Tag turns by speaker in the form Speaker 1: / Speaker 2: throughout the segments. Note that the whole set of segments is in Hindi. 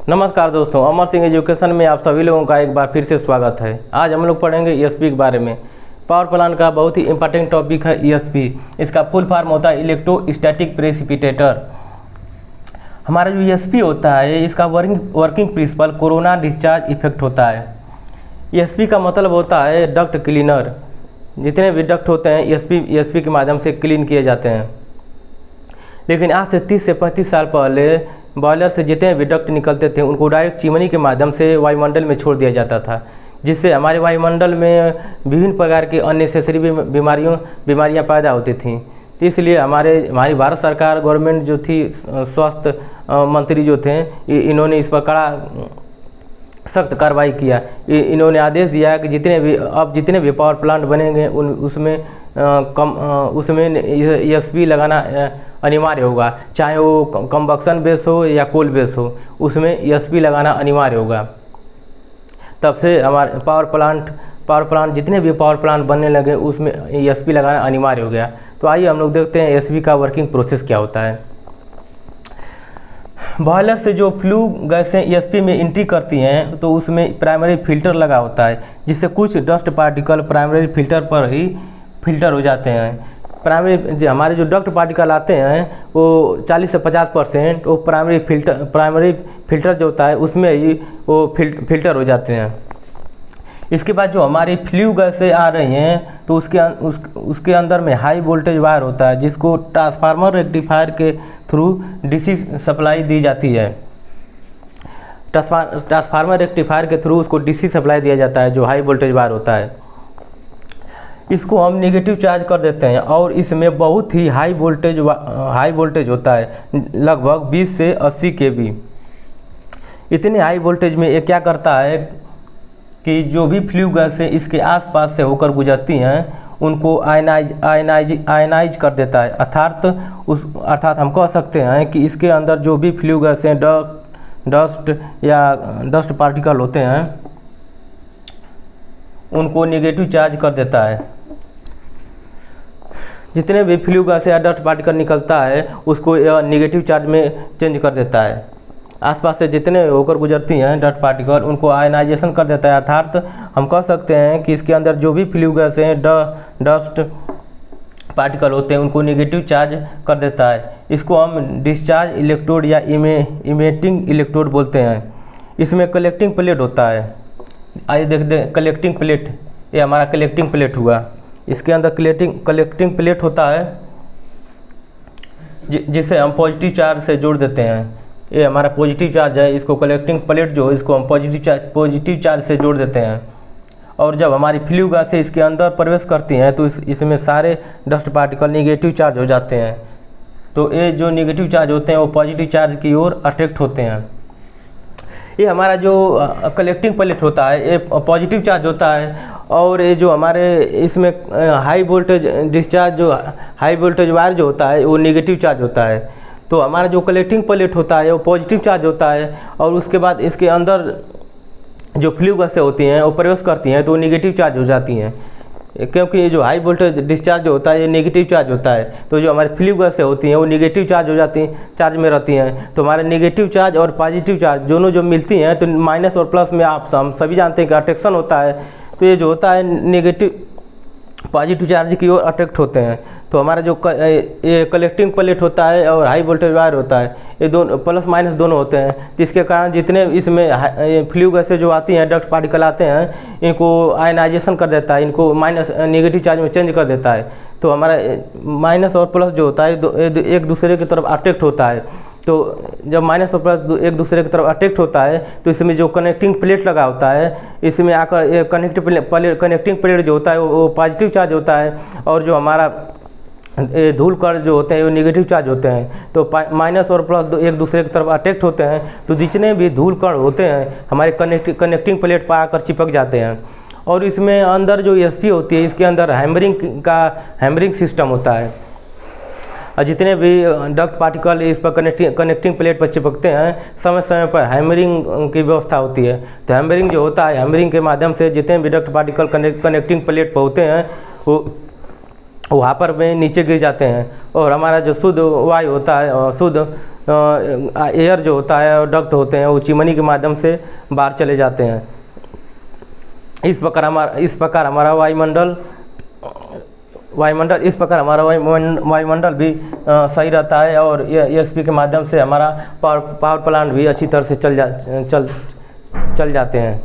Speaker 1: नमस्कार दोस्तों, अमर सिंह एजुकेशन में आप सभी लोगों का एक बार फिर से स्वागत है। आज हम लोग पढ़ेंगे ईएसपी के बारे में। पावर प्लांट का बहुत ही इंपॉर्टेंट टॉपिक है ईएसपी। इसका फुल फॉर्म होता है इलेक्ट्रोस्टैटिक प्रेसिपिटेटर। हमारा जो ईएसपी होता है इसका working principle corona discharge effect होता है। ईएसपी का मतलब होता है डक्ट क्लीनर। जितने भी डक्ट होते हैं ईएसपी के माध्यम से क्लीन किए जाते हैं। लेकिन आज से 30 से 35 साल पहले बॉयलर से जितने भी डक्ट निकलते थे उनको डायरेक्ट चिमनी के माध्यम से वायुमंडल में छोड़ दिया जाता था, जिससे हमारे वायुमंडल में विभिन्न प्रकार की अननेसेसरी बीमारियां पैदा होती थीं। तो इसलिए हमारी भारत सरकार गवर्नमेंट जो थी, स्वास्थ्य मंत्री जो थे, इन्होंने इस पर कड़ा सख्त कार्रवाई किया। इन्होंने आदेश दिया कि जितने भी पावर प्लांट बनेंगे उसमें ईएसपी लगाना अनिवार्य होगा, चाहे वो कंबक्शन बेस हो या कोल बेस हो, उसमें ईएसपी लगाना अनिवार्य होगा। तब से हमारे पावर प्लांट जितने भी पावर प्लांट बनने लगे उसमें ईएसपी लगाना अनिवार्य हो गया। तो आइए हम लोग देखते हैं ईएसपी का वर्किंग प्रोसेस क्या होता है। बॉयलर से जो फ्लू गैसें ईएसपी में एंट्री करती हैं तो उसमें प्राइमरी फिल्टर लगा होता है, जिससे कुछ डस्ट पार्टिकल प्राइमरी फिल्टर पर ही फिल्टर हो जाते हैं। हमारे जो डस्ट पार्टिकल आते हैं वो 40 से 50% वो प्राइमरी फिल्टर जो होता है उसमें ही वो फिल्टर हो जाते हैं। इसके बाद जो हमारी फ्लू गैसें आ रही हैं तो उसके अंदर में हाई वोल्टेज वायर होता है, जिसको ट्रांसफार्मर रेक्टिफायर के थ्रू डीसी सप्लाई दी जाती है। ट्रांसफार्मर रेक्टिफायर के थ्रू उसको डीसी सप्लाई दिया जाता है, जो हाई वोल्टेज वायर होता है। इसको हम नेगेटिव चार्ज कर देते हैं और इसमें बहुत ही हाई वोल्टेज होता है, लगभग 20 से 80 kV। इतने हाई वोल्टेज में ये क्या करता है कि जो भी फ्लू गैसें इसके आसपास से होकर गुजरती हैं उनको आयनाइज कर देता है। अर्थात हम कह सकते हैं कि इसके अंदर जो भी फ्लू गैसें डस्ट पार्टिकल होते हैं उनको नेगेटिव चार्ज कर देता है। जितने भी फ्लू गैस या डस्ट पार्टिकल निकलता है उसको नेगेटिव चार्ज में चेंज कर देता है। आसपास से जितने होकर गुजरती हैं डस्ट पार्टिकल उनको आयनाइजेशन कर देता है। अर्थात हम कह सकते हैं कि इसके अंदर जो भी फ्लू गैस हैं डस्ट पार्टिकल होते हैं उनको नेगेटिव चार्ज कर देता है। इसको हम डिस्चार्ज इलेक्ट्रोड या इमेटिंग इलेक्ट्रोड बोलते हैं। इसमें कलेक्टिंग प्लेट होता है। आइए देखते हैं कलेक्टिंग प्लेट। ये हमारा कलेक्टिंग प्लेट हुआ। इसके अंदर कलेक्टिंग प्लेट होता है जिसे हम पॉजिटिव चार्ज से जोड़ देते हैं। ये हमारा पॉजिटिव चार्ज है। इसको कलेक्टिंग प्लेट जो इसको हम पॉजिटिव चार्ज से जोड़ देते हैं। और जब हमारी फ्लू गैसें इसके अंदर प्रवेश करती हैं तो इसमें सारे डस्ट पार्टिकल नेगेटिव चार्ज हो जाते हैं। तो ये जो नेगेटिव चार्ज होते हैं वो पॉजिटिव चार्ज की ओर अट्रैक्ट होते हैं। ये हमारा जो कलेक्टिंग प्लेट होता है ये पॉजिटिव चार्ज होता है। और ये जो हमारे इसमें हाई वोल्टेज वायर जो होता है वो नेगेटिव चार्ज होता है। तो हमारा जो कलेक्टिंग प्लेट होता है वो पॉजिटिव चार्ज होता है। और उसके बाद इसके अंदर जो फ्लू गैसें होती हैं वो प्रवेश करती हैं तो वो नेगेटिव चार्ज हो जाती हैं, क्योंकि ये जो हाई वोल्टेज डिस्चार्ज होता है ये नेगेटिव चार्ज होता है। तो जो हमारी फ्लू गैसें होती हैं वो नेगेटिव चार्ज हो जाती हैं, चार्ज में रहती हैं। तो हमारे नेगेटिव चार्ज और पॉजिटिव चार्ज दोनों जो मिलती हैं तो माइनस और प्लस में हम सभी जानते हैं कि अट्रैक्शन होता है। तो ये जो होता है नेगेटिव पॉजिटिव चार्ज की ओर अट्रैक्ट होते हैं। तो हमारा जो ये कलेक्टिंग प्लेट होता है और हाई वोल्टेज वायर होता है ये दोनों प्लस माइनस दोनों होते हैं, जिसके कारण जितने इसमें फ्लू गैसें जो आती हैं डस्ट पार्टिकल आते हैं इनको आयनाइजेशन कर देता है, इनको माइनस नेगेटिव चार्ज में चेंज कर देता है। तो हमारा माइनस और प्लस जो होता है एक दूसरे की तरफ अट्रैक्ट होता है। तो जब माइनस और प्लस एक दूसरे की तरफ अट्रैक्ट होता है तो इसमें जो कनेक्टिंग प्लेट लगा होता है इसमें आकर कनेक्टिंग प्लेट जो होता है वो पॉजिटिव चार्ज होता है। और जो हमारा धूल कण जो होते हैं वो नेगेटिव चार्ज होते हैं। तो माइनस और प्लस एक दूसरे की तरफ अट्रैक्ट होते हैं। तो जितने भी धूल कण होते हैं हमारे कनेक्टिंग प्लेट पर आकर चिपक जाते हैं। और इसमें अंदर जो ईएसपी होती है इसके अंदर हैमरिंग सिस्टम होता है। और जितने भी डक्ट पार्टिकल इस पर कनेक्टिंग प्लेट पर चिपकते हैं समय समय पर हैमरिंग की व्यवस्था होती है। तो हैमरिंग जो होता है, हैमरिंग के माध्यम से जितने भी डक्ट पार्टिकल कनेक्टिंग प्लेट पर होते हैं वहाँ पर में नीचे गिर जाते हैं, और हमारा जो शुद्ध वायु होता है और शुद्ध एयर जो होता है और डक्ट होते हैं वो चिमनी के माध्यम से बाहर चले जाते हैं। इस प्रकार हमारा वायुमंडल भी सही रहता है, और ESP के माध्यम से हमारा पावर प्लांट भी अच्छी तरह से चल जाते हैं।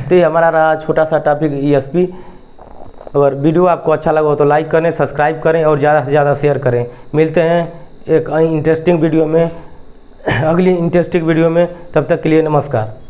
Speaker 1: तो ये हमारा रहा छोटा सा टॉपिक ESP। अगर वीडियो आपको अच्छा लगा हो तो लाइक करें, सब्सक्राइब करें और ज़्यादा से ज़्यादा शेयर करें। मिलते हैं एक इंटरेस्टिंग वीडियो में, अगली इंटरेस्टिंग वीडियो में। तब तक के लिए नमस्कार।